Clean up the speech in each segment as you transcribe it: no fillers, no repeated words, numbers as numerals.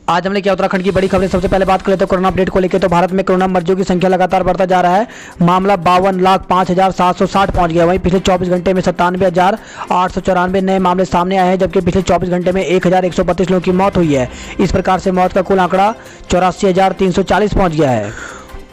आज हमने क्या उत्तराखंड की बड़ी खबरें। सबसे पहले बात करें तो कोरोना अपडेट को लेकर, तो भारत में कोरोना मरीजों की संख्या लगातार बढ़ता जा रहा है। मामला 52,05,760 पहुंच गया। वहीं पिछले 24 घंटे में 97,894 नए मामले सामने आए हैं, जबकि पिछले 24 घंटे में 1,132 लोगों की मौत हुई है। इस प्रकार से मौत का कुल आंकड़ा 84,340 पहुंच गया है।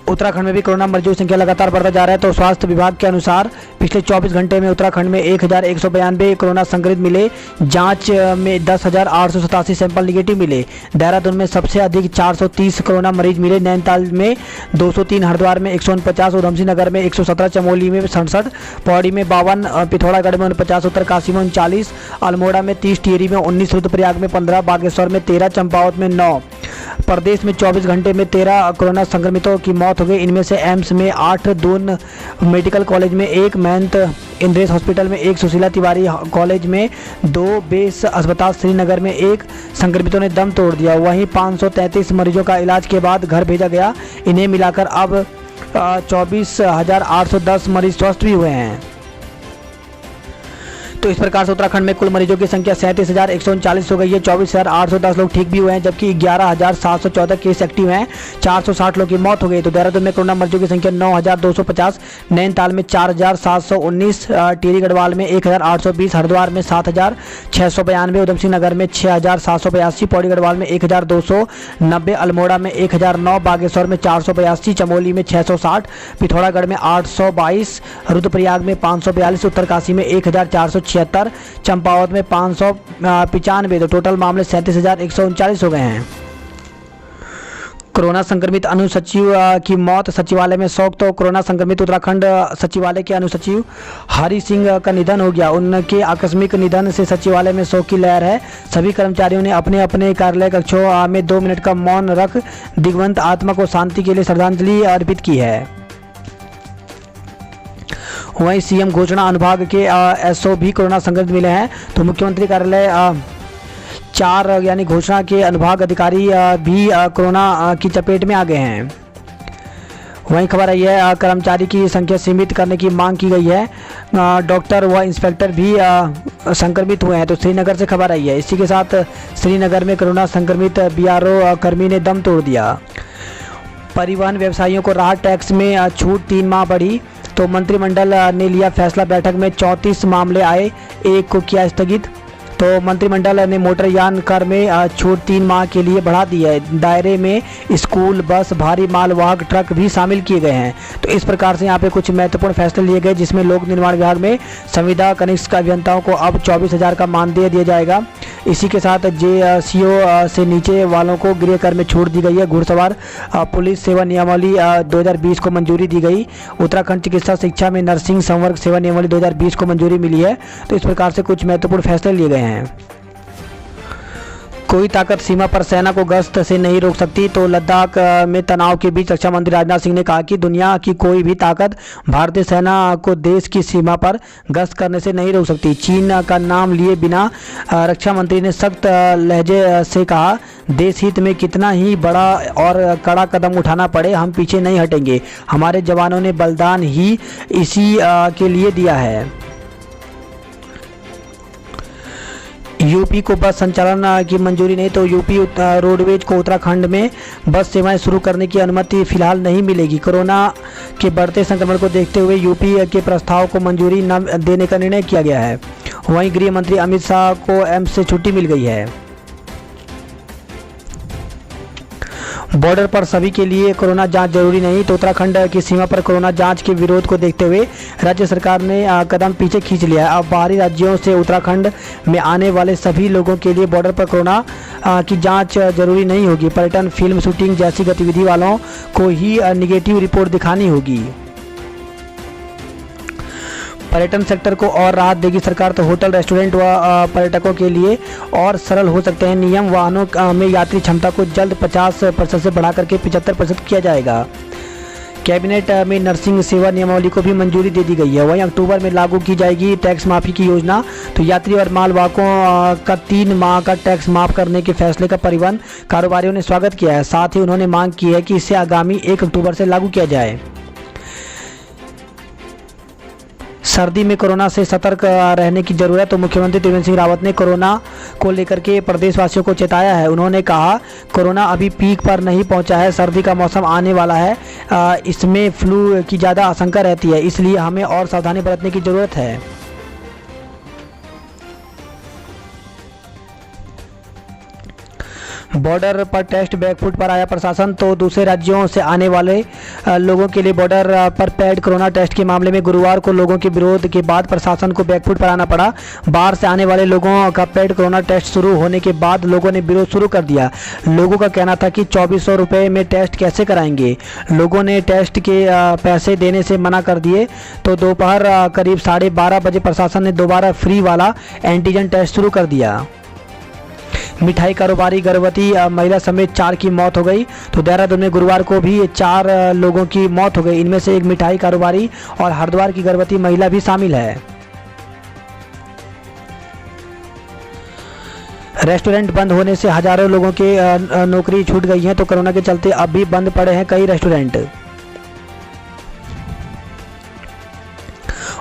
उत्तराखंड में भी कोरोना मरीजों की संख्या लगातार बढ़ता जा रहा है। तो स्वास्थ्य विभाग के अनुसार पिछले 24 घंटे में उत्तराखंड में 1,192 कोरोना संक्रमित मिले। जांच में 10,887 सैंपल निगेटिव मिले। देहरादून में सबसे अधिक 430 कोरोना मरीज मिले। नैनीताल में 203, हरिद्वार में 149, उधमसिंह नगर में 117, चमोली में 67, पौड़ी में 52, पिथौरागढ़ में 49, उत्तरकाशी में 39, अल्मोड़ा में 30, टिहरी में 19, रुद्रप्रयाग में 15, बागेश्वर में 13, चंपावत में 9। प्रदेश में 24 घंटे में 13 कोरोना संक्रमितों की मौत हो गई। इनमें से एम्स में 8, दून मेडिकल कॉलेज में 1, महंत इंद्रेश हॉस्पिटल में 1, सुशीला तिवारी कॉलेज में 2, बेस अस्पताल श्रीनगर में 1 संक्रमितों ने दम तोड़ दिया। वहीं 533 मरीजों का इलाज के बाद घर भेजा गया। इन्हें मिलाकर अब 24,810 मरीज स्वस्थ भी हुए हैं। तो इस प्रकार से उत्तराखंड में कुल मरीजों की संख्या 37,139 हो गई है। 24,810 लोग ठीक भी हुए हैं, जबकि 11,714 केस एक्टिव हैं। 460 लोगों की मौत हो गई। तो देहरादून में कोरोना मरीजों की संख्या 9,250, नैनीताल में 4,719, टिहरी गढ़वाल में 1,820, हरिद्वार में 7,692, उधमसिंह नगर में 6,782, पौड़ी गढ़वाल में 1,290, अल्मोड़ा में 1,009, बागेश्वर में 482, चमोली में 660, पिथौरागढ़ में 822, रुद्रप्रयाग में 542, उत्तरकाशी में 1,476, चंपावत में 595। तो टोटल मामले 37,139 हो गए हैं। कोरोना संक्रमित अनुसचिव की मौत, सचिवालय में शोक। तो कोरोना संक्रमित उत्तराखंड सचिवालय के अनुसचिव हरि सिंह का निधन हो गया। उनके आकस्मिक निधन से सचिवालय में शोक की लहर है। सभी कर्मचारियों ने अपने अपने कार्यालय कक्षों में 2 मिनट का मौन रख दिवंगत आत्मा को शांति के लिए श्रद्धांजलि अर्पित की है। वहीं सीएम घोषणा अनुभाग के एसओ भी कोरोना संक्रमित मिले हैं। तो मुख्यमंत्री कार्यालय 4 यानी घोषणा के अनुभाग अधिकारी भी कोरोना की चपेट में आ गए हैं। वहीं खबर आई है कर्मचारी की संख्या सीमित करने की मांग की गई है। डॉक्टर व इंस्पेक्टर भी संक्रमित हुए हैं। तो श्रीनगर से खबर आई है। इसी के साथ श्रीनगर में कोरोना संक्रमित बीआरओ कर्मी ने दम तोड़ दिया। परिवहन व्यवसायियों को राहत, टैक्स में छूट 3 माह बढ़ी। तो मंत्रिमंडल ने लिया फैसला। बैठक में 34 मामले आए, 1 को किया स्थगित। तो मंत्रिमंडल ने मोटरयान कर में छूट 3 माह के लिए बढ़ा दी है। दायरे में स्कूल, बस, भारी मालवाहक ट्रक भी शामिल किए गए हैं। तो इस प्रकार से यहाँ पे कुछ महत्वपूर्ण फैसले लिए गए, जिसमें लोक निर्माण विभाग में संविदा कनिष्ठ अभियंताओं को अब 24,000 का मानदेय दिया जाएगा। इसी के साथ जेसीओ से नीचे वालों को गृह कर में छूट दी गई है। घुड़सवार पुलिस सेवा नियमावली 2020 को मंजूरी दी गई। उत्तराखंड चिकित्सा शिक्षा में नर्सिंग संवर्ग सेवा नियमावली 2020 को मंजूरी मिली है। तो इस प्रकार से कुछ महत्वपूर्ण फैसले लिए गए हैं। कोई ताकत सीमा पर सेना को गश्त से नहीं रोक सकती। तो लद्दाख में तनाव के बीच रक्षा मंत्री राजनाथ सिंह ने कहा कि दुनिया की कोई भी ताकत भारतीय सेना को देश की सीमा पर गश्त करने से नहीं रोक सकती। चीन का नाम लिए बिना रक्षा मंत्री ने सख्त लहजे से कहा, देश हित में कितना ही बड़ा और कड़ा कदम उठाना पड़े, हम पीछे नहीं हटेंगे। हमारे जवानों ने बलिदान ही इसी के लिए दिया है। यूपी को बस संचालन की मंजूरी नहीं। तो यूपी रोडवेज को उत्तराखंड में बस सेवाएं शुरू करने की अनुमति फिलहाल नहीं मिलेगी। कोरोना के बढ़ते संक्रमण को देखते हुए यूपी के प्रस्ताव को मंजूरी न देने का निर्णय किया गया है। वहीं गृह मंत्री अमित शाह को एम्स से छुट्टी मिल गई है। बॉर्डर पर सभी के लिए कोरोना जांच जरूरी नहीं। तो उत्तराखंड की सीमा पर कोरोना जांच के विरोध को देखते हुए राज्य सरकार ने कदम पीछे खींच लिया है। अब बाहरी राज्यों से उत्तराखंड में आने वाले सभी लोगों के लिए बॉर्डर पर कोरोना की जांच जरूरी नहीं होगी। पर्यटन, फिल्म शूटिंग जैसी गतिविधि वालों को ही निगेटिव रिपोर्ट दिखानी होगी। पर्यटन सेक्टर को और राहत देगी सरकार। तो होटल, रेस्टोरेंट व पर्यटकों के लिए और सरल हो सकते हैं नियम। वाहनों में यात्री क्षमता को जल्द 50% से बढ़ाकर के 75% किया जाएगा। कैबिनेट में नर्सिंग सेवा नियमावली को भी मंजूरी दे दी गई है। वहीं अक्टूबर में लागू की जाएगी टैक्स माफ़ी की योजना। तो यात्री और मालवाहकों का 3 माह का टैक्स माफ़ करने के फैसले का परिवहन कारोबारियों ने स्वागत किया है। साथ ही उन्होंने मांग की है कि इसे आगामी 1 अक्टूबर से लागू किया जाए। सर्दी में कोरोना से सतर्क रहने की जरूरत। तो मुख्यमंत्री त्रिवेंद्र सिंह रावत ने कोरोना को लेकर के प्रदेशवासियों को चेताया है। उन्होंने कहा कोरोना अभी पीक पर नहीं पहुंचा है, सर्दी का मौसम आने वाला है, इसमें फ्लू की ज़्यादा आशंका रहती है, इसलिए हमें और सावधानी बरतने की ज़रूरत है। बॉर्डर पर टेस्ट बैकफुट पर आया प्रशासन। तो दूसरे राज्यों से आने वाले लोगों के लिए बॉर्डर पर पेड कोरोना टेस्ट के मामले में गुरुवार को लोगों के विरोध के बाद प्रशासन को बैकफुट पर आना पड़ा। बाहर से आने वाले लोगों का पेड कोरोना टेस्ट शुरू होने के बाद लोगों ने विरोध शुरू कर दिया। लोगों का कहना था कि 2400 रुपये में टेस्ट कैसे कराएंगे। लोगों ने टेस्ट के पैसे देने से मना कर दिए। तो दोपहर करीब 12:30 बजे प्रशासन ने दोबारा फ्री वाला एंटीजन टेस्ट शुरू कर दिया। मिठाई कारोबारी गर्भवती महिला समेत 4 की मौत हो गई। तो देहरादून में गुरुवार को भी 4 लोगों की मौत हो गई। इनमें से एक मिठाई कारोबारी और हरिद्वार की गर्भवती महिला भी शामिल है। रेस्टोरेंट बंद होने से हजारों लोगों की नौकरी छूट गई है। तो कोरोना के चलते अब भी बंद पड़े हैं कई रेस्टोरेंट।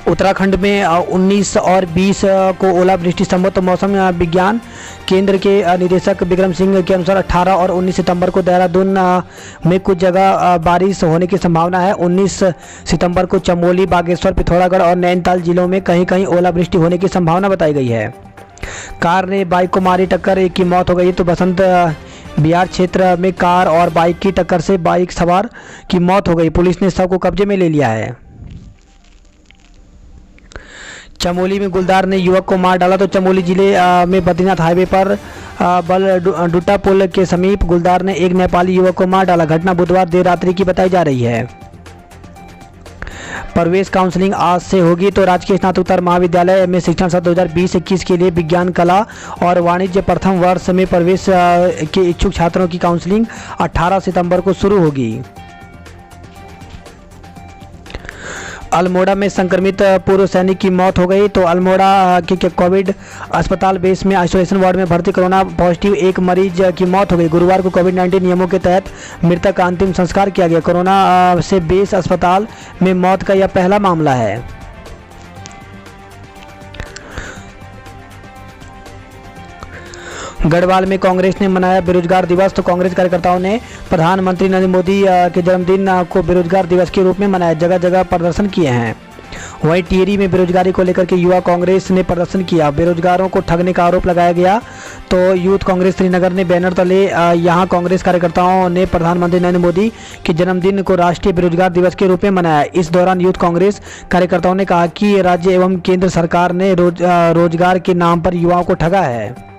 उत्तराखंड में 19 और 20 को ओलावृष्टि संभव। तो मौसम विज्ञान केंद्र के निदेशक विक्रम सिंह के अनुसार 18 और 19 सितंबर को देहरादून में कुछ जगह बारिश होने की संभावना है। 19 सितंबर को चमोली, बागेश्वर, पिथौरागढ़ और नैनीताल जिलों में कहीं कहीं ओलावृष्टि होने की संभावना बताई गई है। कार ने बाइक को मारी टक्कर, एक की मौत हो गई। तो बसंत बिहार क्षेत्र में कार और बाइक की टक्कर से बाइक सवार की मौत हो गई। पुलिस ने शव को कब्जे में ले लिया है। चमोली में गुलदार ने युवक को मार डाला। तो चमोली जिले में बद्रीनाथ हाईवे पर बलडुट्टा पुल के समीप गुलदार ने एक नेपाली युवक को मार डाला। घटना बुधवार देर रात्रि की बताई जा रही है। प्रवेश काउंसलिंग आज से होगी। तो राजकीय स्नातकोत्तर महाविद्यालय में शिक्षण सत्र 2020-21 के लिए विज्ञान, कला और वाणिज्य प्रथम वर्ष में प्रवेश के इच्छुक छात्रों की काउंसलिंग 18 सितंबर को शुरू होगी। अल्मोड़ा में संक्रमित पूर्व सैनिक की मौत हो गई। तो अल्मोड़ा के कोविड अस्पताल बेस में आइसोलेशन वार्ड में भर्ती कोरोना पॉजिटिव एक मरीज की मौत हो गई। गुरुवार को कोविड-19 नियमों के तहत मृतक का अंतिम संस्कार किया गया। कोरोना से बेस अस्पताल में मौत का यह पहला मामला है। गढ़वाल में कांग्रेस ने मनाया बेरोजगार दिवस। तो कांग्रेस कार्यकर्ताओं ने प्रधानमंत्री नरेंद्र मोदी के जन्मदिन को बेरोजगार दिवस के रूप में मनाया, जगह जगह प्रदर्शन किए हैं। वहीं टिहरी में बेरोजगारी को लेकर के युवा कांग्रेस ने प्रदर्शन किया। बेरोजगारों को ठगने का आरोप लगाया गया। तो यूथ कांग्रेस श्रीनगर ने बैनर तले यहां कांग्रेस कार्यकर्ताओं ने प्रधानमंत्री नरेंद्र मोदी के जन्मदिन को राष्ट्रीय बेरोजगार दिवस के रूप में मनाया। इस दौरान यूथ कांग्रेस कार्यकर्ताओं ने कहा कि राज्य एवं केंद्र सरकार ने रोजगार के नाम पर युवाओं को ठगा है।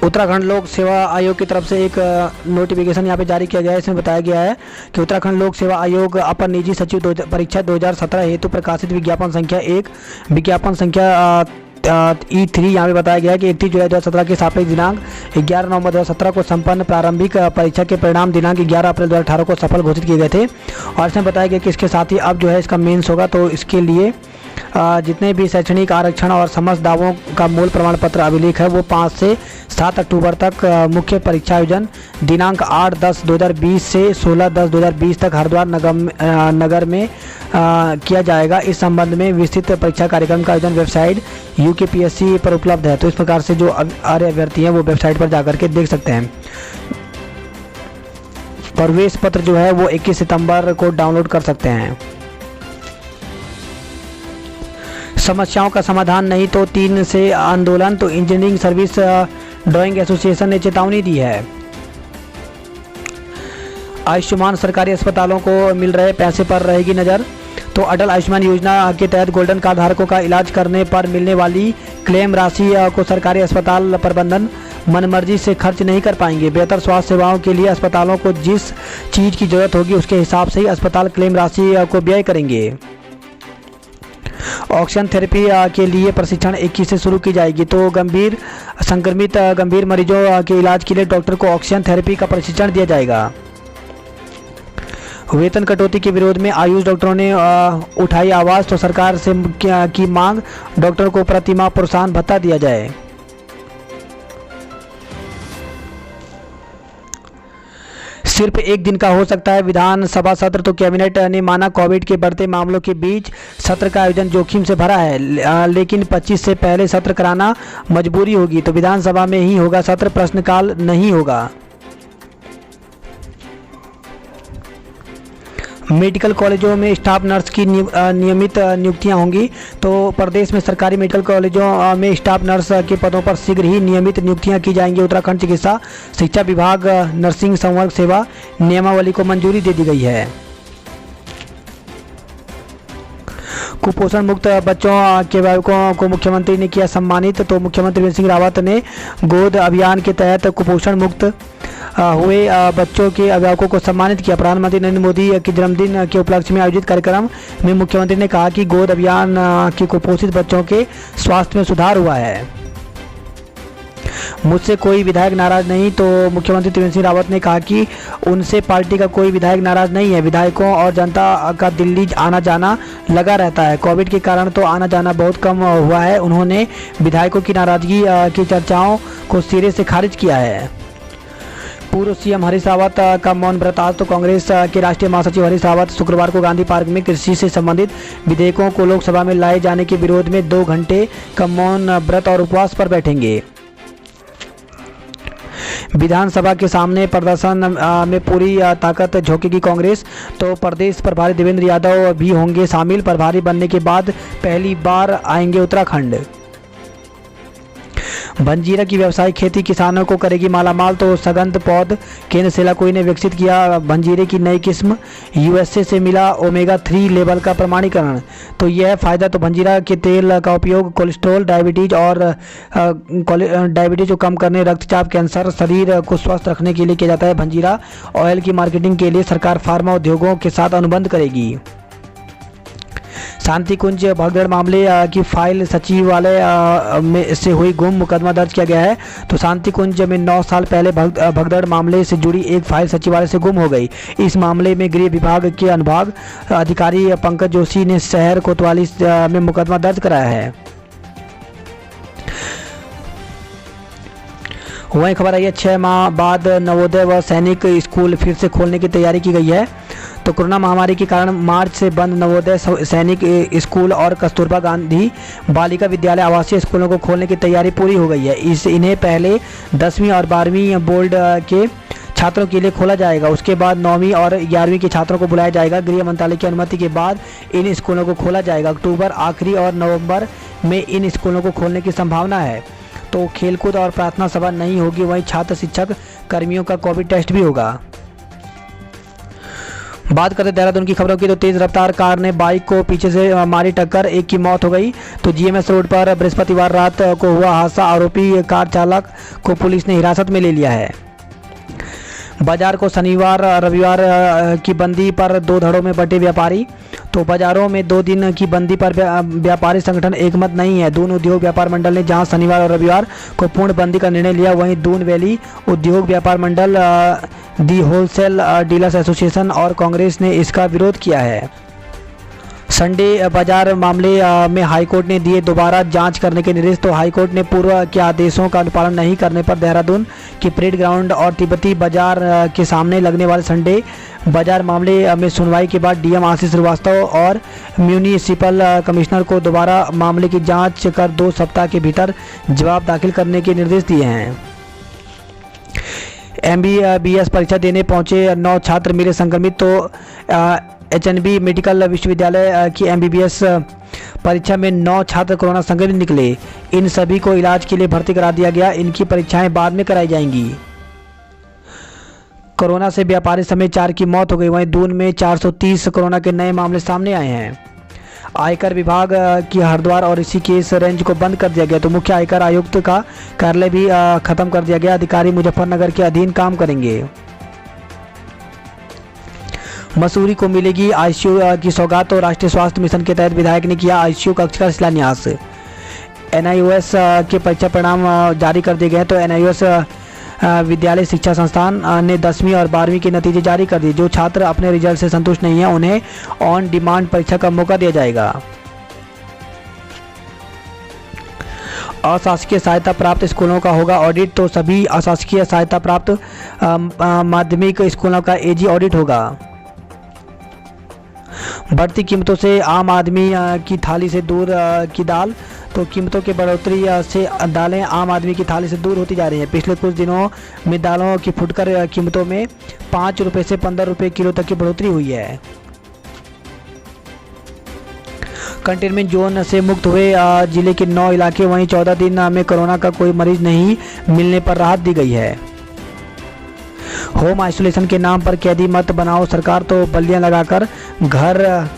उत्तराखंड लोक सेवा आयोग की तरफ से एक नोटिफिकेशन यहाँ पे जारी किया गया है। इसमें बताया गया है कि उत्तराखंड लोक सेवा आयोग अपर निजी सचिव परीक्षा 2017 हेतु प्रकाशित विज्ञापन संख्या 1 विज्ञापन संख्या E3 यहाँ पे बताया गया है कि 31 जुलाई 2017 के सापेक्ष दिनांक 11 नवंबर 2017 को संपन्न प्रारंभिक परीक्षा के परिणाम दिनांक 11 अप्रैल 2018 को सफल घोषित किए गए थे। और इसमें बताया गया कि इसके साथ ही अब जो है इसका मेंस होगा। तो इसके लिए जितने भी शैक्षणिक आरक्षण और समस्त दावों का मूल प्रमाण पत्र अभिलेख है वो 5 से 7 अक्टूबर तक मुख्य परीक्षा आयोजन दिनांक 8-10-2020 से 16-10-2020 तक हरिद्वार नगर में किया जाएगा। इस संबंध में विस्तृत परीक्षा कार्यक्रम का आयोजन वेबसाइट UKPSC पर उपलब्ध है। तो इस प्रकार से जो आर्य अभ्यर्थी हैं वो वेबसाइट पर जाकर के देख सकते हैं। प्रवेश पत्र जो है वो 21 सितंबर को डाउनलोड कर सकते हैं। समस्याओं का समाधान नहीं तो 3 से आंदोलन। तो इंजीनियरिंग सर्विस ड्राइंग एसोसिएशन ने चेतावनी दी है। आयुष्मान सरकारी अस्पतालों को मिल रहे पैसे पर रहेगी नज़र। तो अटल आयुष्मान योजना के तहत गोल्डन कार्ड धारकों का इलाज करने पर मिलने वाली क्लेम राशि को सरकारी अस्पताल प्रबंधन मनमर्जी से खर्च नहीं कर पाएंगे। बेहतर स्वास्थ्य सेवाओं के लिए अस्पतालों को जिस चीज़ की जरूरत होगी उसके हिसाब से ही अस्पताल क्लेम राशि को व्यय करेंगे। ऑक्सीजन थेरेपी के लिए प्रशिक्षण 21 से शुरू की जाएगी। तो संक्रमित गंभीर मरीजों के इलाज के लिए डॉक्टर को ऑक्सीजन थेरेपी का प्रशिक्षण दिया जाएगा। वेतन कटौती के विरोध में आयुष डॉक्टरों ने उठाई आवाज़। तो सरकार से की मांग, डॉक्टर को प्रतिमाह प्रोत्साहन भत्ता दिया जाए। सिर्फ एक दिन का हो सकता है विधानसभा सत्र, तो कैबिनेट ने माना कोविड के बढ़ते मामलों के बीच सत्र का आयोजन जोखिम से भरा है, लेकिन 25 से पहले सत्र कराना मजबूरी होगी, तो विधानसभा में ही होगा सत्र, प्रश्नकाल नहीं होगा। मेडिकल कॉलेजों में स्टाफ नर्स की नियमित नियुक्तियां होंगी, तो प्रदेश में सरकारी मेडिकल कॉलेजों में स्टाफ नर्स के पदों पर शीघ्र ही नियमित नियुक्तियां की जाएंगी। उत्तराखंड चिकित्सा शिक्षा विभाग नर्सिंग संवर्ग सेवा नियमावली को मंजूरी दे दी गई है। कुपोषण मुक्त बच्चों के अभिभावकों को मुख्यमंत्री ने किया सम्मानित, तो मुख्यमंत्री त्रिवेंद्र सिंह रावत ने गोद अभियान के तहत कुपोषण मुक्त हुए बच्चों के अभिभावकों को सम्मानित किया। प्रधानमंत्री नरेंद्र मोदी के जन्मदिन के उपलक्ष्य में आयोजित कार्यक्रम में मुख्यमंत्री ने कहा कि गोद अभियान के कुपोषित बच्चों के स्वास्थ्य में सुधार हुआ है। मुझसे कोई विधायक नाराज नहीं, तो मुख्यमंत्री त्रिवेंद्र सिंह रावत ने कहा कि उनसे पार्टी का कोई विधायक नाराज नहीं है। विधायकों और जनता का दिल्ली आना जाना लगा रहता है, कोविड के कारण तो आना जाना बहुत कम हुआ है। उन्होंने विधायकों की नाराजगी की चर्चाओं को सिरे से खारिज किया है। पूर्व सीएम हरीश रावत का मौन व्रत। आज तो कांग्रेस के राष्ट्रीय महासचिव हरीश रावत शुक्रवार को गांधी पार्क में कृषि से संबंधित विधेयकों को लोकसभा में लाए जाने के विरोध में 2 घंटे का मौन व्रत और उपवास पर बैठेंगे। विधानसभा के सामने प्रदर्शन में पूरी ताकत झोंकेगी कांग्रेस, तो प्रदेश प्रभारी देवेंद्र यादव भी होंगे शामिल। प्रभारी बनने के बाद पहली बार आएंगे उत्तराखंड। बंजीरा की व्यावसायिक खेती किसानों को करेगी मालामाल, तो सगंध पौध केंद्र सेलाकोई ने विकसित किया बंजीरे की नई किस्म। यूएसए से मिला ओमेगा 3 लेवल का प्रमाणीकरण, तो यह फायदा। तो बंजीरा के तेल का उपयोग कोलेस्ट्रॉल, डायबिटीज और डायबिटीज को कम करने, रक्तचाप, कैंसर, शरीर को स्वस्थ रखने के लिए किया जाता है। बंजीरा ऑयल की मार्केटिंग के लिए सरकार फार्मा उद्योगों के साथ अनुबंध करेगी। शांति कुंज भगदड़ मामले की फाइल सचिवालय में से हुई गुम, मुकदमा दर्ज किया गया है। तो शांति कुंज में 9 साल पहले भगदड़ मामले से जुड़ी एक फाइल सचिवालय से गुम हो गई। इस मामले में गृह विभाग के अनुभाग अधिकारी पंकज जोशी ने शहर कोतवाली में मुकदमा दर्ज कराया है। वहीं खबर आई है 6 माह बाद नवोदय व सैनिक स्कूल फिर से खोलने की तैयारी की गई है। तो कोरोना महामारी के कारण मार्च से बंद नवोदय सैनिक स्कूल और कस्तूरबा गांधी बालिका विद्यालय आवासीय स्कूलों को खोलने की तैयारी पूरी हो गई है। इन्हें पहले 10वीं और 12वीं बोर्ड के छात्रों के लिए खोला जाएगा, उसके बाद 9वीं और 11वीं के छात्रों को बुलाया जाएगा। गृह मंत्रालय की अनुमति के बाद इन स्कूलों को खोला जाएगा। अक्टूबर आखिरी और नवंबर में इन स्कूलों को खोलने की संभावना है। तो खेलकूद और प्रार्थना सभा नहीं होगी, वहीं छात्र शिक्षक कर्मियों का कोविड टेस्ट भी होगा। बात करते देहरादून की खबरों की, तो तेज रफ्तार कार ने बाइक को पीछे से मारी टक्कर, एक की मौत हो गई। तो जीएमएस रोड पर बृहस्पतिवार रात को हुआ हादसा, आरोपी कार चालक को पुलिस ने हिरासत में ले लिया है। बाजार को शनिवार रविवार की बंदी पर 2 धड़ों में बंटे व्यापारी। तो बाजारों में 2 दिन की बंदी पर व्यापारी संगठन एकमत नहीं है। दून उद्योग व्यापार मंडल ने जहां शनिवार और रविवार को पूर्ण बंदी का निर्णय लिया, वहीं दून वैली उद्योग व्यापार मंडल, दी होलसेल डीलर्स एसोसिएशन और कांग्रेस ने इसका विरोध किया है। संडे बाजार मामले में हाईकोर्ट ने दिए दोबारा जांच करने के निर्देश। तो हाईकोर्ट ने पूर्व के आदेशों का अनुपालन नहीं करने पर देहरादून की परेड ग्राउंड और तिब्बती बाजार के सामने लगने वाले संडे बाजार मामले में सुनवाई के बाद डीएम आशीष श्रीवास्तव और म्यूनिसिपल कमिश्नर को दोबारा मामले की जांच कर 2 सप्ताह के भीतर जवाब दाखिल करने के निर्देश दिए हैं। MBBS परीक्षा देने पहुंचे 9 छात्र मिले संक्रमित। तो HNB मेडिकल विश्वविद्यालय की MBBS परीक्षा में 9 छात्र कोरोना संक्रमित निकले। इन सभी को इलाज के लिए भर्ती करा दिया गया। इनकी परीक्षाएं बाद में कराई जाएंगी। कोरोना से व्यापारी समेत 4 की मौत हो गई। वहीं दून में 430 कोरोना के नए मामले सामने आए हैं। आयकर विभाग की हरिद्वार और ऋषिकेश रेंज को बंद कर दिया गया। तो मुख्य आयकर आयुक्त का कार्यालय भी खत्म कर दिया गया। अधिकारी मुजफ्फरनगर के अधीन काम करेंगे। मसूरी को मिलेगी आईसीयू की सौगात। तो राष्ट्रीय स्वास्थ्य मिशन के तहत विधायक ने किया आईसीयू कक्ष का शिलान्यास। NIOS के परीक्षा परिणाम जारी कर दिए गए। तो NIOS विद्यालय शिक्षा संस्थान ने 10वीं और 12वीं के नतीजे जारी कर दिए। जो छात्र अपने रिजल्ट से संतुष्ट नहीं है उन्हें ऑन डिमांड परीक्षा का मौका दिया जाएगा। अशासकीय सहायता प्राप्त स्कूलों का होगा ऑडिट। तो सभी अशासकीय सहायता प्राप्त माध्यमिक स्कूलों का एजी ऑडिट होगा। बढ़ती कीमतों से आम आदमी की थाली से दूर की दाल। तो कीमतों के बढ़ोतरी से दालें आम आदमी की थाली से दूर होती जा रही हैं। पिछले कुछ दिनों में दालों की फुटकर कीमतों में 5 रुपये से 15 रुपये किलो तक की बढ़ोतरी हुई है। कंटेनमेंट जोन से मुक्त हुए जिले के 9 इलाके, वहीं 14 दिन में कोरोना का कोई मरीज नहीं मिलने पर राहत दी गई है। होम आइसोलेशन के नाम पर कैदी मत बनाओ सरकार, तो बल्लियां लगाकर घर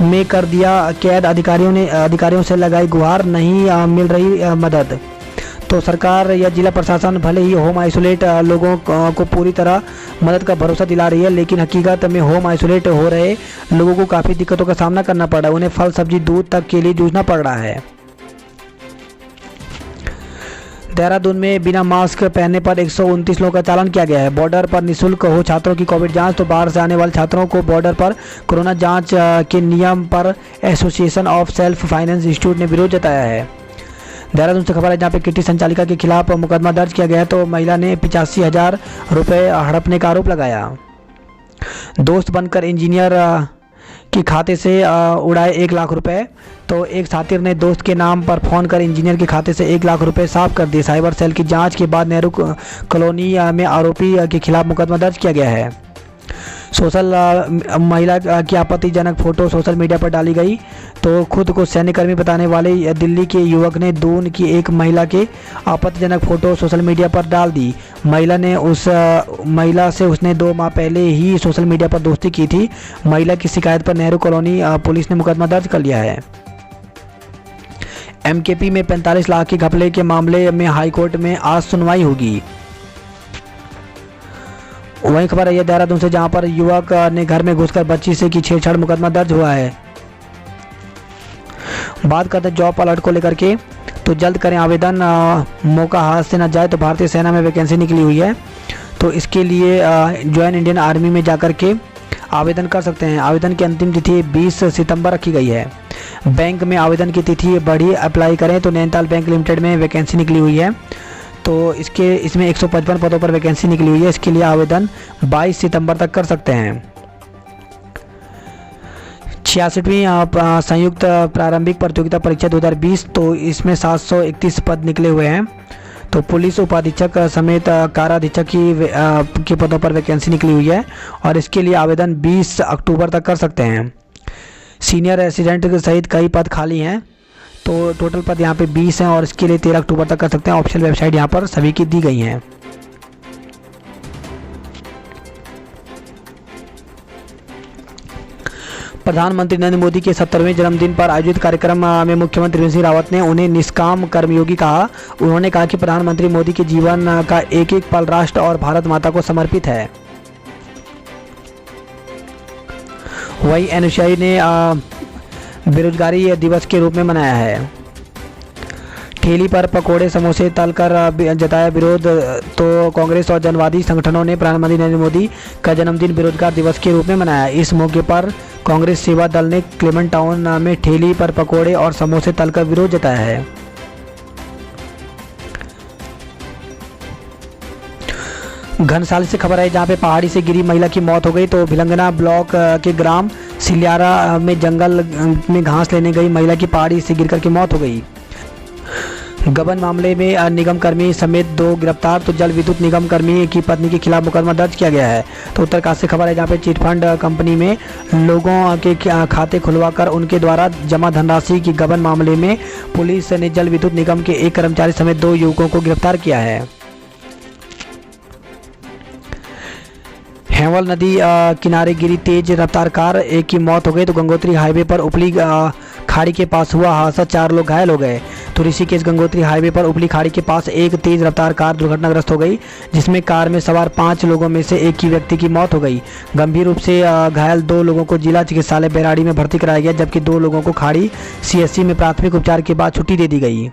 में कर दिया कैद। अधिकारियों से लगाई गुहार, नहीं मिल रही मदद। तो सरकार या जिला प्रशासन भले ही होम आइसोलेट लोगों को पूरी तरह मदद का भरोसा दिला रही है, लेकिन हकीकत में होम आइसोलेट हो रहे लोगों को काफ़ी दिक्कतों का सामना करना पड़ रहा है। उन्हें फल सब्जी दूध तक के लिए जूझना पड़ रहा है। देहरादून में बिना मास्क पहनने पर 129 लोगों का चालान किया गया है। बॉर्डर पर निःशुल्क हो छात्रों की कोविड जांच। तो बाहर से आने वाले छात्रों को बॉर्डर पर कोरोना जांच के नियम पर association of self finance institute ने विरोध जताया है। देहरादून से खबर है जहां पे किटी संचालिका के खिलाफ मुकदमा दर्ज किया गया है। तो महिला ने 85,000 रुपये हड़पने का आरोप लगाया। दोस्त बनकर इंजीनियर के खाते से उड़ाए 1 लाख रुपए। तो एक सातिर ने दोस्त के नाम पर फ़ोन कर इंजीनियर के खाते से 1 लाख रुपए साफ कर दिए। साइबर सेल की जांच के बाद नेहरू कॉलोनी में आरोपी के खिलाफ मुकदमा दर्ज किया गया है। महिला की आपत्तिजनक फ़ोटो सोशल मीडिया पर डाली गई। तो खुद को सैन्यकर्मी बताने वाले दिल्ली के युवक ने दून की एक महिला के आपत्तिजनक फ़ोटो सोशल मीडिया पर डाल दी। महिला से उसने 2 माह पहले ही सोशल मीडिया पर दोस्ती की थी। महिला की शिकायत पर नेहरू कॉलोनी पुलिस ने मुकदमा दर्ज कर लिया है। एमकेपी में 45 लाख के घपले के मामले में हाईकोर्ट में आज सुनवाई होगी। वहीं खबर है देहरादून से जहां पर युवक ने घर में घुसकर बच्ची से की छेड़छाड़, मुकदमा दर्ज हुआ है। बात करते हैं जॉब अलर्ट को लेकर के। तो जल्द करें आवेदन, मौका हाथ से न जाए। तो भारतीय सेना में वैकेंसी निकली हुई है। तो इसके लिए ज्वाइन इंडियन आर्मी में जाकर के आवेदन कर सकते हैं। आवेदन की अंतिम तिथि 20 सितंबर रखी गई है। बैंक में आवेदन की तिथि बढ़ी, अप्लाई करें। तो नैनीताल बैंक लिमिटेड में वैकेंसी निकली हुई है। तो इसमें 155 पदों पर वैकेंसी निकली हुई है। इसके लिए आवेदन 22 सितंबर तक कर सकते हैं। 66वीं संयुक्त प्रारंभिक प्रतियोगिता परीक्षा 2020। तो इसमें 731 पद निकले हुए हैं। तो पुलिस उपाधीक्षक समेत काराधीक्षक के पदों पर वैकेंसी निकली हुई है और इसके लिए आवेदन 20 अक्टूबर तक कर सकते हैं। सीनियर रेसिडेंट सहित कई पद खाली हैं। तो टोटल पद यहाँ पे 20 हैं और इसके लिए 13 अक्टूबर तक कर सकते हैं। ऑफिशियल वेबसाइट यहाँ पर सभी की दी गई हैं। प्रधानमंत्री नरेंद्र मोदी के 70वें जन्मदिन पर आयोजित कार्यक्रम में मुख्यमंत्री त्रिवेंद्र सिंह रावत ने उन्हें निष्काम कर्मयोगी कहा। उन्होंने कहा कि प्रधानमंत्री मोदी के जीवन का एक एक पल राष्ट्र और भारत माता को समर्पित है। वही एनएसयूआई ने बेरोजगारी दिवस के रूप में मनाया है। ठेली पर पकोड़े समोसे तलकर जताया विरोध। तो कांग्रेस और जनवादी संगठनों ने प्रधानमंत्री नरेंद्र मोदी का जन्मदिन बेरोजगार दिवस के रूप में मनाया। इस मौके पर कांग्रेस सेवा दल ने क्लेमेंट टाउन में ठेली पर पकोड़े और समोसे तलकर विरोध जताया है। घनसाली से खबर है जहां पे पहाड़ी से गिरी महिला की मौत हो गई। तो भिलंगना ब्लॉक के ग्राम सिलियारा में जंगल में घास लेने गई महिला की पहाड़ी से गिरकर की मौत हो गई। गबन मामले में निगम कर्मी समेत 2 गिरफ्तार। तो जल विद्युत निगम कर्मी की पत्नी के खिलाफ मुकदमा दर्ज किया गया है। तो उत्तरकाशी से खबर है जहाँ पे चिटफंड कंपनी में लोगों के खाते खुलवाकर उनके द्वारा जमा धनराशि की गबन मामले में पुलिस ने जल विद्युत निगम के 1 कर्मचारी समेत 2 युवकों को गिरफ्तार किया है। हेवल नदी किनारे गिरी तेज रफ्तार कार, एक की मौत हो गई। तो गंगोत्री हाईवे पर उपली खाड़ी के पास हुआ हादसा, 4 लोग घायल हो गए। तो ऋषिकेश गंगोत्री हाईवे पर उपली खाड़ी के पास एक तेज रफ्तार कार दुर्घटनाग्रस्त हो गई, जिसमें कार में सवार 5 लोगों में से एक की व्यक्ति की मौत हो गई। गंभीर रूप से घायल 2 लोगों को जिला चिकित्सालय बैराड़ी में भर्ती कराया गया, जबकि 2 लोगों को खाड़ी सीएचसी में प्राथमिक उपचार के बाद छुट्टी दे दी गई।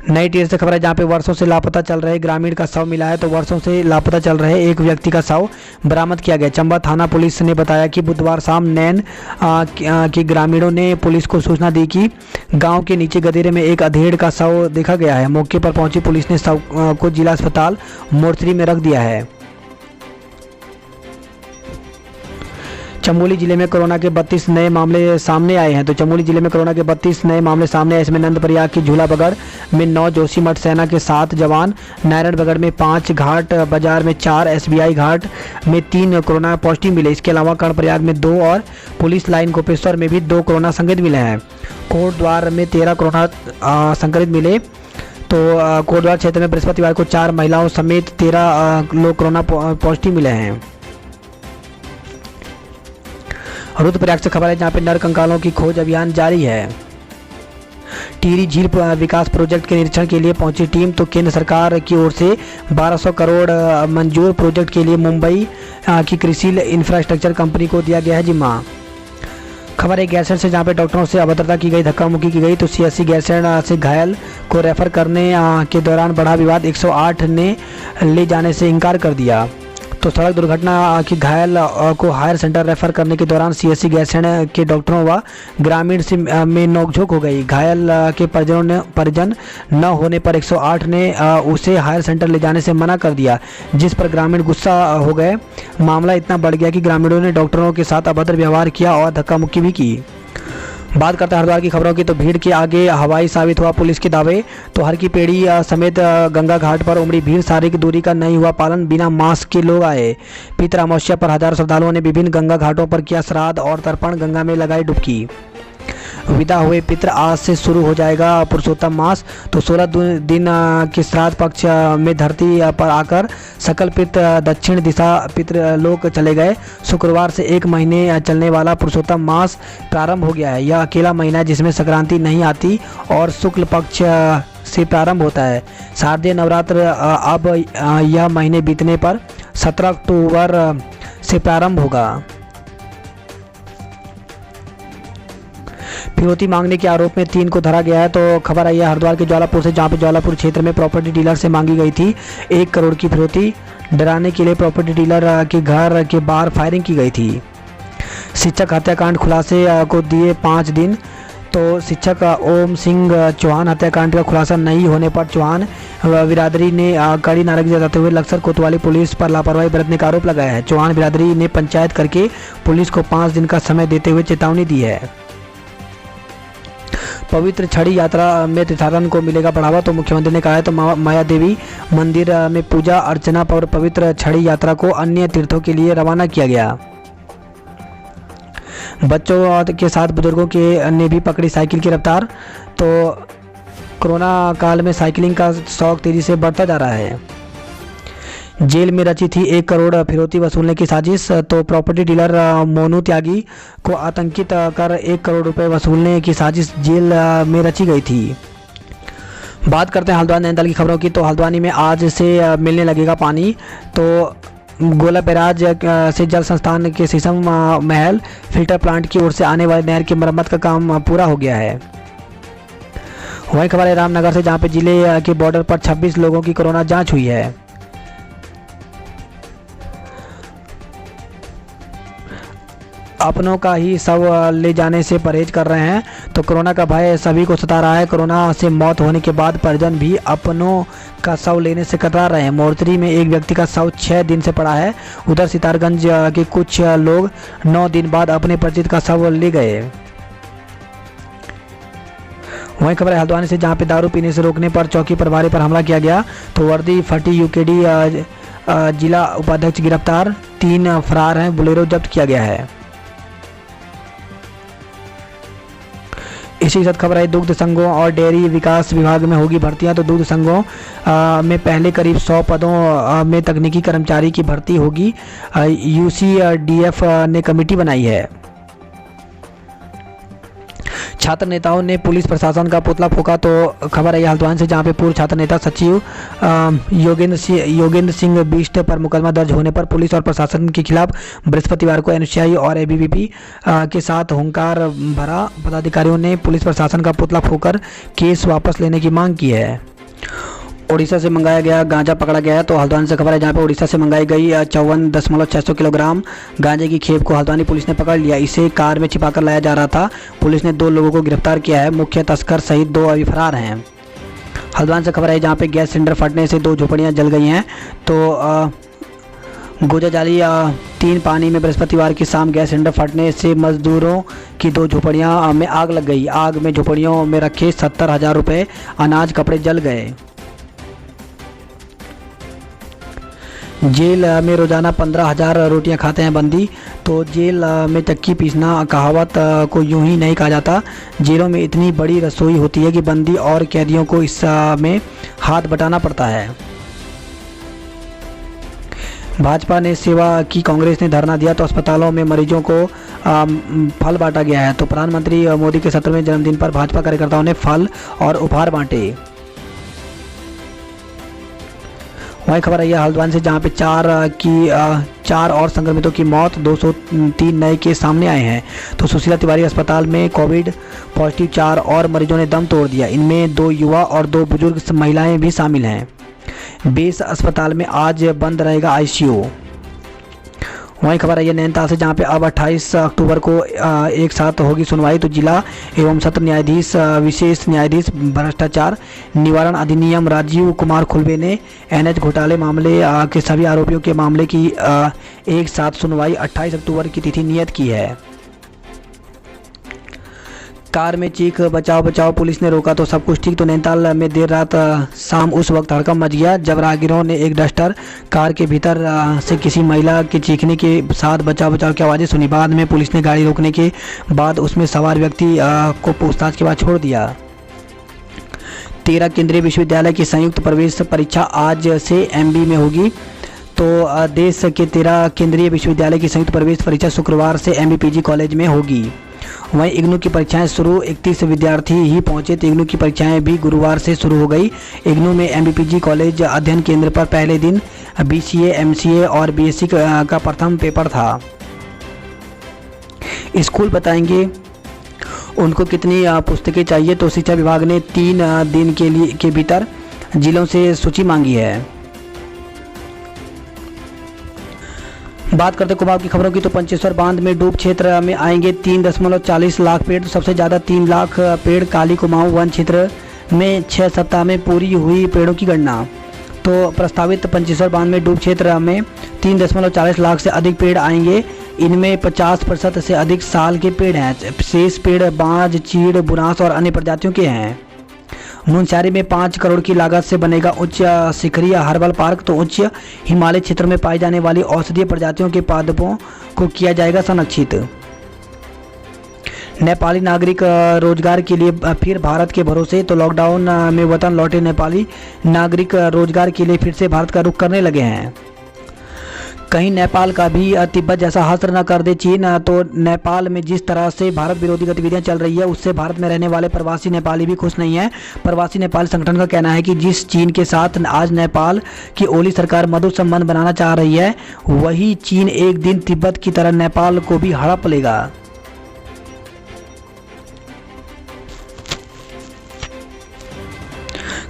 नई टियर से खबर है जहां पे वर्षों से लापता चल रहे ग्रामीण का शव मिला है। तो वर्षों से लापता चल रहे एक व्यक्ति का शव बरामद किया गया। चंबा थाना पुलिस ने बताया कि बुधवार शाम नैन के ग्रामीणों ने पुलिस को सूचना दी कि गांव के नीचे गदेरे में एक अधेड़ का शव देखा गया है। मौके पर पहुंची पुलिस ने शव को जिला अस्पताल मोर्चरी में रख दिया है। चमोली जिले में कोरोना के 32 नए मामले सामने आए हैं। तो चमोली जिले में कोरोना के 32 नए मामले सामने आए। इसमें नंदप्रयाग की झूलाबगड़ में 9, जोशीमठ सेना के 7 जवान, नारायणबगढ़ में 5, घाट बाजार में 4, SBI घाट में 3 कोरोना पॉजिटिव मिले। इसके अलावा कर्णप्रयाग में 2 और पुलिस लाइन गोपेश्वर में भी 2 कोरोना संक्रमित मिले हैं। कोटद्वार में 13 कोरोना संक्रमित मिले। तो कोटद्वार क्षेत्र में बृहस्पतिवार को 4 महिलाओं समेत 13 लोग कोरोना पॉजिटिव मिले हैं। रुद्रप्रयाग से खबर है जहां पे नर कंकालों की खोज अभियान जारी है। टिहरी झील विकास प्रोजेक्ट के निरीक्षण के लिए पहुंची टीम। तो केंद्र सरकार की ओर से 1200 करोड़ मंजूर प्रोजेक्ट के लिए मुंबई की कृषि इंफ्रास्ट्रक्चर कंपनी को दिया गया है जिम्मा। खबर है गैरसैंण से जहां पे डॉक्टरों से अभद्रता की गई, धक्का मुक्की की गई। तो CSC गैरसैंण से घायल को रेफर करने के दौरान बढ़ा विवाद। 108 ने ले जाने से इनकार कर दिया। तो सड़क दुर्घटना की घायल को हायर सेंटर रेफर करने के दौरान CSC गैरसैंण के डॉक्टरों व ग्रामीण से में नोकझोंक हो गई। घायल के परिजन न होने पर 108 ने उसे हायर सेंटर ले जाने से मना कर दिया, जिस पर ग्रामीण गुस्सा हो गए। मामला इतना बढ़ गया कि ग्रामीणों ने डॉक्टरों के साथ अभद्र व्यवहार किया और धक्का मुक्की भी की। बात करते हैं हरिद्वार की खबरों की। तो भीड़ के आगे हवाई साबित हुआ पुलिस के दावे। तो हर की पेड़ी समेत गंगा घाट पर उमड़ी भीड़। शारीरिक दूरी का नहीं हुआ पालन, बिना मास्क के लोग आए। पितृ अमावस्या पर हजारों श्रद्धालुओं ने विभिन्न गंगा घाटों पर किया श्राद्ध और तर्पण, गंगा में लगाई डुबकी। विदा हुए पितृ आज से शुरू हो जाएगा पुरुषोत्तम मास। तो 16 दिन के श्राद्ध पक्ष में धरती पर आकर सकल पितृ दक्षिण दिशा पितृलोक चले गए। शुक्रवार से 1 महीने चलने वाला पुरुषोत्तम मास प्रारंभ हो गया है। यह अकेला महीना है जिसमें संक्रांति नहीं आती और शुक्ल पक्ष से प्रारंभ होता है। शारदीय नवरात्र अब यह महीने बीतने पर 17 अक्टूबर से प्रारंभ होगा। फिरौती मांगने के आरोप में 3 को धरा गया है। तो खबर आई है हरिद्वार के ज्वालापुर से जहां पे ज्वालापुर क्षेत्र में प्रॉपर्टी डीलर से मांगी गई थी 1 करोड़ की फिरौती। डराने के लिए प्रॉपर्टी डीलर के घर के बाहर फायरिंग की गई थी। शिक्षक हत्याकांड खुलासे को दिए 5 दिन। तो शिक्षक ओम सिंह चौहान हत्याकांड का खुलासा नहीं होने पर चौहान बिरादरी ने कड़ी नाराजगी जताते हुए लक्सर कोतवाली पुलिस पर लापरवाही बरतने का आरोप लगाया है। चौहान बिरादरी ने पंचायत करके पुलिस को 5 दिन का समय देते हुए चेतावनी दी है। पवित्र छड़ी यात्रा में तीर्थाटन को मिलेगा बढ़ावा। तो मुख्यमंत्री ने कहा है तो माया देवी मंदिर में पूजा अर्चना पर पवित्र छड़ी यात्रा को अन्य तीर्थों के लिए रवाना किया गया। बच्चों के साथ बुजुर्गों के ने भी पकड़ी साइकिल की रफ्तार। तो कोरोना काल में साइकिलिंग का शौक तेजी से बढ़ता जा रहा है। जेल में रची थी 1 करोड़ फिरौती वसूलने की साजिश। तो प्रॉपर्टी डीलर मोनू त्यागी को आतंकित कर 1 करोड़ रुपए वसूलने की साजिश जेल में रची गई थी। बात करते हैं हल्द्वानी नैनीताल की खबरों की। तो हल्द्वानी में आज से मिलने लगेगा पानी। तो गोला बैराज से जल संस्थान के शीशम महल फिल्टर प्लांट की ओर से आने वाली नहर की मरम्मत का काम पूरा हो गया है। वहीं खबर है रामनगर से जहां पे जिले के बॉर्डर पर 26 लोगों की कोरोना जांच हुई है। अपनों का ही शव ले जाने से परहेज कर रहे हैं। तो कोरोना का भय सभी को सता रहा है। कोरोना से मौत होने के बाद परिजन भी अपनों का शव लेने से कतरा रहे हैं। मोर्चरी में एक व्यक्ति का शव 6 दिन से पड़ा है। उधर सितारगंज के कुछ लोग 9 दिन बाद अपने परिचित का शव ले गए। वहीं खबर है हल्द्वानी से जहां पे दारू पीने से रोकने पर चौकी प्रभारी पर हमला किया गया। तो वर्दी फटी यूकेडी जिला उपाध्यक्ष गिरफ्तार, 3 फरार हैं। बुलेरो जब्त किया गया है। इसी के साथ खबर है दुग्ध संघों और डेयरी विकास विभाग में होगी भर्तियां। तो दुग्ध संघों में पहले करीब 100 पदों में तकनीकी कर्मचारी की भर्ती होगी। UCDF ने कमेटी बनाई है। छात्र नेताओं ने पुलिस प्रशासन का पुतला फूंका। तो खबर है हल्द्वानी से जहां पे पूर्व छात्र नेता सचिव योगेंद्र सिंह बिष्ट पर मुकदमा दर्ज होने पर पुलिस और प्रशासन के खिलाफ बृहस्पतिवार को NSCI और ABVP के साथ हुंकार भरा। पदाधिकारियों ने पुलिस प्रशासन का पुतला फूंककर केस वापस लेने की मांग की है। उड़ीसा से मंगाया गया गांजा पकड़ा गया है। तो हल्द्वानी से खबर है, जहां पे उड़ीसा से मंगाई गई 54.600 किलोग्राम गांजे की खेप को हल्द्वानी पुलिस ने पकड़ लिया। इसे कार में छिपाकर लाया जा रहा था। पुलिस ने 2 लोगों को गिरफ्तार किया है। मुख्य तस्कर सहित 2 अभी फरार हैं। हल्द्वानी से खबर है, जहाँ पे गैस सिलेंडर फटने से 2 झोपड़ियाँ जल गई हैं। तो गोजाजाली 3 पानी में बृहस्पतिवार की शाम गैस सिलेंडर फटने से मजदूरों की 2 झोपड़ियाँ में आग लग गई। आग में झोपड़ियों में रखे 70,000 रुपये अनाज कपड़े जल गए। जेल में रोज़ाना 15,000 रोटियां खाते हैं बंदी। तो जेल में चक्की पीसना कहावत को यूं ही नहीं कहा जाता। जेलों में इतनी बड़ी रसोई होती है कि बंदी और कैदियों को इस में हाथ बटाना पड़ता है। भाजपा ने सेवा की, कांग्रेस ने धरना दिया। तो अस्पतालों में मरीजों को फल बांटा गया है। तो प्रधानमंत्री मोदी के 17वें जन्मदिन पर भाजपा कार्यकर्ताओं ने फल और उपहार बांटे। वही खबर आई है हल्द्वानी से, जहाँ पे 4 और संक्रमितों की मौत, 203 नए केस सामने आए हैं। तो सुशीला तिवारी अस्पताल में कोविड पॉजिटिव 4 और मरीजों ने दम तोड़ दिया। इनमें 2 युवा और 2 बुजुर्ग महिलाएं भी शामिल हैं। बेस अस्पताल में आज बंद रहेगा आईसीयू। वहीं खबर आई है नैनीताल से, जहाँ पे अब 28 अक्टूबर को एक साथ होगी सुनवाई। तो जिला एवं सत्र न्यायाधीश विशेष न्यायाधीश भ्रष्टाचार निवारण अधिनियम राजीव कुमार खुलबे ने एनएच घोटाले मामले के सभी आरोपियों के मामले की एक साथ सुनवाई 28 अक्टूबर की तिथि नियत की है। कार में चीख बचाओ बचाओ, पुलिस ने रोका तो सब कुछ ठीक। तो नैनीताल में देर रात शाम उस वक्त हड़कंप मच गया जब राहगीरों ने एक डस्टर कार के भीतर से किसी महिला के चीखने के साथ बचाओ बचाओ की आवाज़ें सुनी। बाद में पुलिस ने गाड़ी रोकने के बाद उसमें सवार व्यक्ति को पूछताछ के बाद छोड़ दिया। 13 केंद्रीय विश्वविद्यालय की संयुक्त प्रवेश परीक्षा आज से एमबी में होगी। तो देश के 13 केंद्रीय विश्वविद्यालय की संयुक्त प्रवेश परीक्षा शुक्रवार से एमबीपीजी कॉलेज में होगी। वहीं इग्नू की परीक्षाएं शुरू, 31 विद्यार्थी ही पहुंचे। तो इग्नू की परीक्षाएं भी गुरुवार से शुरू हो गई। इग्नू में एमबीपीजी कॉलेज अध्ययन केंद्र पर पहले दिन बीसीए, एमसीए और बीएससी का प्रथम पेपर था। स्कूल बताएंगे उनको कितनी पुस्तकें चाहिए। तो शिक्षा विभाग ने 3 दिन के भीतर जिलों से सूची मांगी है। बात करते कुमाऊं की खबरों की, तो पंचेश्वर बांध में डूब क्षेत्र में आएंगे 3.40 लाख पेड़। तो सबसे ज़्यादा 3 लाख पेड़ काली कुमाऊं वन क्षेत्र में 6 सप्ताह में पूरी हुई पेड़ों की गणना। तो प्रस्तावित पंचेश्वर बांध में डूब क्षेत्र में 3.40 लाख से अधिक पेड़ आएंगे। इनमें 50% से अधिक साल के पेड़ हैं। शेष पेड़ बांज, चीड़, बुनास और अन्य प्रजातियों के हैं। मुनस्यारी में 5 करोड़ की लागत से बनेगा उच्च शिखरीय हर्बल पार्क। तो उच्च हिमालय क्षेत्र में पाई जाने वाली औषधीय प्रजातियों के पादपों को किया जाएगा संरक्षित। नेपाली नागरिक रोजगार के लिए फिर भारत के भरोसे। तो लॉकडाउन में वतन लौटे नेपाली नागरिक रोजगार के लिए फिर से भारत का रुख करने लगे हैं। कहीं नेपाल का भी तिब्बत जैसा हश्र न कर दे चीन। तो नेपाल में जिस तरह से भारत विरोधी गतिविधियां चल रही है उससे भारत में रहने वाले प्रवासी नेपाली भी खुश नहीं है। प्रवासी नेपाली संगठन का कहना है कि जिस चीन के साथ आज नेपाल की ओली सरकार मधुर संबंध बनाना चाह रही है, वही चीन एक दिन तिब्बत की तरह नेपाल को भी हड़प लेगा।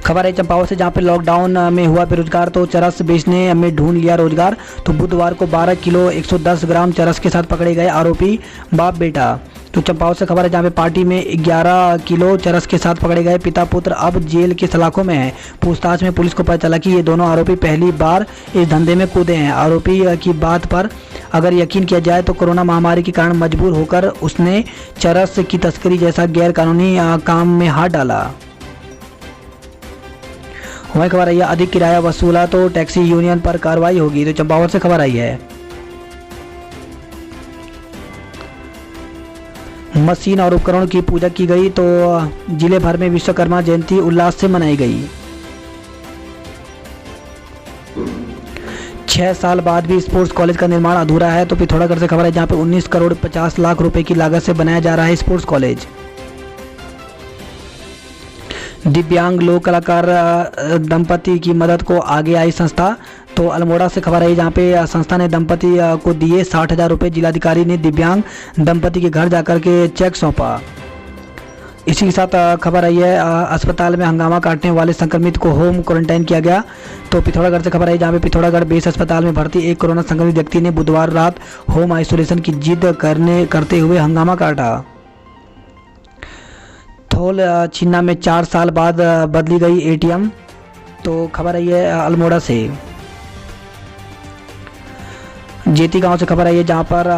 खबर है चंपावत से, जहां पे लॉकडाउन में हुआ बेरोजगार तो चरस बेचने में ढूंढ लिया रोजगार। तो बुधवार को 12 किलो 110 ग्राम चरस के साथ पकड़े गए आरोपी बाप बेटा। तो चंपावत से खबर है, जहां पे पार्टी में 11 किलो चरस के साथ पकड़े गए पिता पुत्र अब जेल के सलाखों में हैं। पूछताछ में पुलिस को पता चला कि ये दोनों आरोपी पहली बार इस धंधे में कूदे हैं। आरोपी की बात पर अगर यकीन किया जाए तो कोरोना महामारी के कारण मजबूर होकर उसने चरस की तस्करी जैसा गैर कानूनी काम में हाथ डाला। वही खबर आई है, अधिक किराया वसूला तो टैक्सी यूनियन पर कार्रवाई होगी। तो चंपावत से खबर आई है। मशीन और उपकरणों की पूजा की गई। तो जिले भर में विश्वकर्मा जयंती उल्लास से मनाई गई। 6 साल बाद भी स्पोर्ट्स कॉलेज का निर्माण अधूरा है। तो पिथौरागढ़ से खबर है, जहां पे 19 करोड़ 50 लाख रुपए की लागत से बनाया जा रहा है स्पोर्ट्स कॉलेज। दिव्यांग लोक कलाकार दंपति की मदद को आगे आई संस्था। तो अल्मोड़ा से खबर है, जहाँ पे संस्था ने दंपति को दिए 60,000 रुपये। जिलाधिकारी ने दिव्यांग दंपति के घर जाकर के चेक सौंपा। इसी के साथ खबर आई है अस्पताल में हंगामा काटने वाले संक्रमित को होम क्वारंटाइन किया गया। तो पिथौरागढ़ से खबर आई, जहां पे पिथौरागढ़ बेस अस्पताल में भर्ती एक कोरोना संक्रमित व्यक्ति ने बुधवार रात होम आइसोलेशन की जिद करते हुए हंगामा काटा। थोल छिन्ना में 4 साल बाद बदली गई एटीएम। तो खबर आई है अल्मोड़ा से। जेती गांव से खबर आई है, जहां पर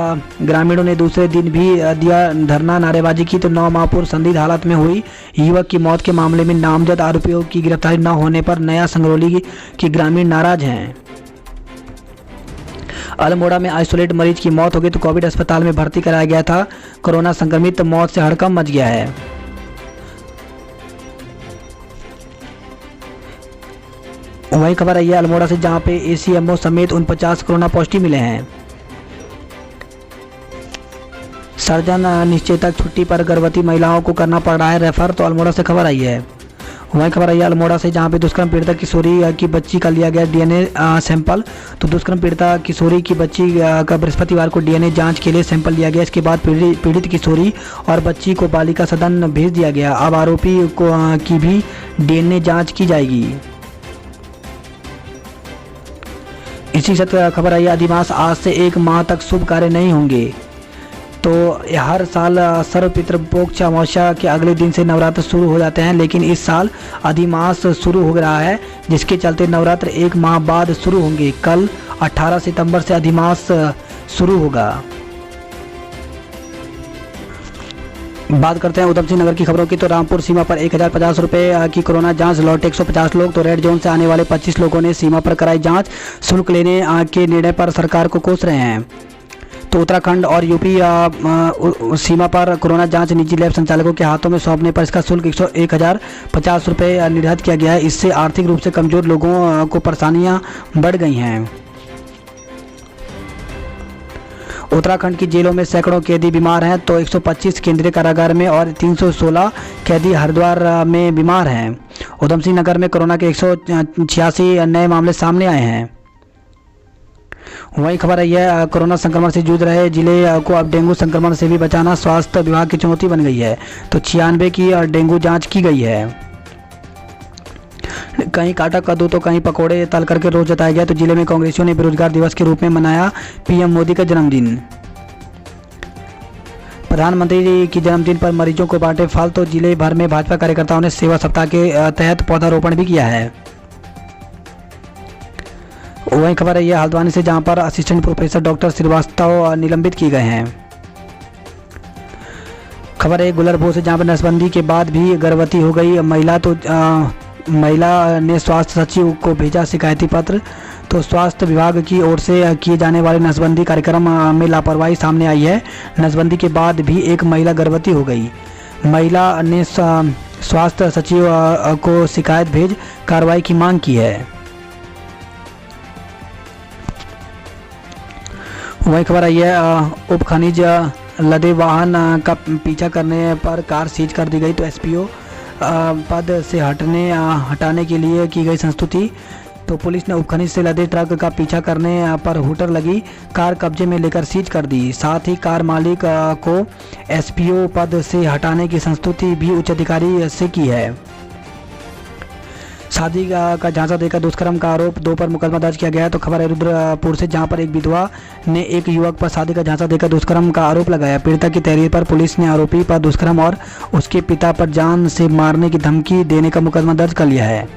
ग्रामीणों ने दूसरे दिन भी दिया धरना नारेबाजी की। तो 9 माह पूर्व संदिग्ध हालत में हुई युवक की मौत के मामले में नामजद आरोपियों की गिरफ्तारी न होने पर नया संगरौली के ग्रामीण नाराज हैं। अल्मोड़ा में आइसोलेट मरीज की मौत हो गई तो कोविड अस्पताल में भर्ती कराया गया था। कोरोना संक्रमित मौत से हड़कंप मच गया है। वही खबर आई है अल्मोड़ा से, जहां पे एसीएमओ समेत 49 कोरोना पॉजिटिव मिले हैं। सर्जन निश्चेतक छुट्टी पर गर्भवती महिलाओं को करना पड़ रहा है रेफर। तो अल्मोड़ा से खबर आई है। वही खबर आई है अल्मोड़ा से, जहां पे दुष्कर्म पीड़िता किशोरी की बच्ची का लिया गया डीएनए सैंपल। तो दुष्कर्म पीड़िता किशोरी की बच्ची का बृहस्पतिवार को डीएनए जांच के लिए सैंपल लिया गया। इसके बाद पीड़ित किशोरी और बच्ची को बालिका सदन भेज दिया गया। अब आरोपी की भी डीएनए जाँच की जाएगी। इसी से खबर आई, अधिमास आज से 1 माह तक शुभ कार्य नहीं होंगे। तो हर साल सर्व पितृपक्ष अमावस्या के अगले दिन से नवरात्र शुरू हो जाते हैं, लेकिन इस साल अधिमास शुरू हो रहा है, जिसके चलते नवरात्र 1 माह बाद शुरू होंगे। कल 18 सितंबर से अधिमास शुरू होगा। बात करते हैं उधम सिंह नगर की खबरों की। तो रामपुर सीमा पर 1050 रुपये की कोरोना जांच, लौटे 150 लोग। तो रेड जोन से आने वाले 25 लोगों ने सीमा पर कराई जांच। शुल्क लेने के निर्णय पर सरकार को कोस रहे हैं। तो उत्तराखंड और यूपी सीमा पर कोरोना जांच निजी लैब संचालकों के हाथों में सौंपने पर इसका शुल्क 1050 रुपये निर्धारित किया गया है। इससे आर्थिक रूप से कमजोर लोगों को परेशानियां बढ़ गई हैं। उत्तराखंड की जेलों में सैकड़ों कैदी बीमार हैं। तो 125 केंद्रीय कारागार में और 316 कैदी हरिद्वार में बीमार हैं। उधम सिंह नगर में कोरोना के 186 नए मामले सामने आए हैं। वही खबर आई है, कोरोना संक्रमण से जूझ रहे जिले को अब डेंगू संक्रमण से भी बचाना स्वास्थ्य विभाग की चुनौती बन गई है। तो 96 की डेंगू जाँच की गई है। कहीं काटा कद्दू तो कहीं पकोड़े तल करके रोज जताया गया। तो जिले में कांग्रेसियों ने बेरोजगार दिवस के रूप में मनाया पीएम मोदी का जन्मदिन। प्रधानमंत्री की जन्मदिन पर मरीजों को बांटे फल। तो जिले भर में भाजपा कार्यकर्ताओं ने सेवा सप्ताह के तहत पौधारोपण भी किया है। वही खबर है हल्द्वानी से, जहां पर असिस्टेंट प्रोफेसर डॉक्टर श्रीवास्तव निलंबित किए गए हैं। खबर है गुलरपुर से, जहां पर नसबंदी के बाद भी गर्भवती हो गई महिला। तो महिला ने स्वास्थ्य सचिव को भेजा शिकायती पत्र। तो स्वास्थ्य विभाग की ओर से किए जाने वाले नसबंदी कार्यक्रम में लापरवाही सामने आई है। नसबंदी के बाद भी एक महिला गर्भवती हो गई। महिला ने स्वास्थ्य सचिव को शिकायत भेज कार्रवाई की मांग की है। वही खबर आई है उप खनिज लदे वाहन का पीछा करने पर कार सीज कर दी गई। तो एसपीओ पद से हटाने के लिए की गई संस्तुति। तो पुलिस ने उपखनिज से लदे ट्रक का पीछा करने पर हुटर लगी, कार कब्जे में लेकर सीज कर दी। साथ ही कार मालिक को एसपीओ पद से हटाने की संस्तुति भी उच्च अधिकारी से की है। शादी का झांसा देकर दुष्कर्म का आरोप 2 पर मुकदमा दर्ज किया गया है। तो खबर है रुद्रपुर से, जहां पर एक विधवा ने एक युवक पर शादी का झांसा देकर दुष्कर्म का आरोप लगाया। पीड़िता की तहरीर पर पुलिस ने आरोपी पर दुष्कर्म और उसके पिता पर जान से मारने की धमकी देने का मुकदमा दर्ज कर लिया है।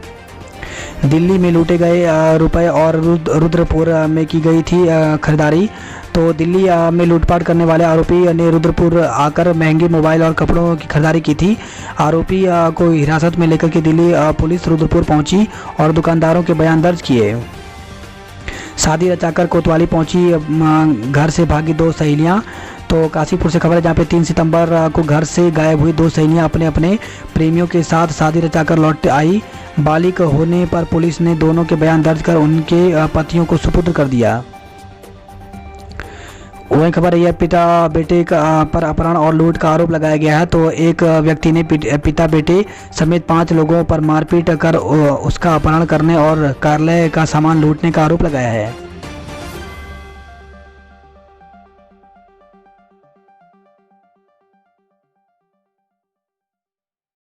दिल्ली में लूटे गए रुपए और रुद्रपुर में की गई थी खरीदारी। तो दिल्ली में लूटपाट करने वाले आरोपी ने रुद्रपुर आकर महंगे मोबाइल और कपड़ों की खरीदारी की थी। आरोपी को हिरासत में लेकर के दिल्ली पुलिस रुद्रपुर पहुंची और दुकानदारों के बयान दर्ज किए। शादी रचाकर कोतवाली पहुंची घर से भागी 2 सहेलियां। तो काशीपुर से खबर है, जहाँ पे 3 सितंबर को घर से गायब हुई 2 सहेलियां अपने अपने प्रेमियों के साथ शादी रचाकर लौट आई। बालिग होने पर पुलिस ने दोनों के बयान दर्ज कर उनके पतियों को सुपुर्द कर दिया। वही खबर है पिता बेटे पर अपहरण और लूट का आरोप लगाया गया है। तो एक व्यक्ति ने पिता बेटे समेत 5 लोगों पर मारपीट कर उसका अपहरण करने और कार्यालय का सामान लूटने का आरोप लगाया है।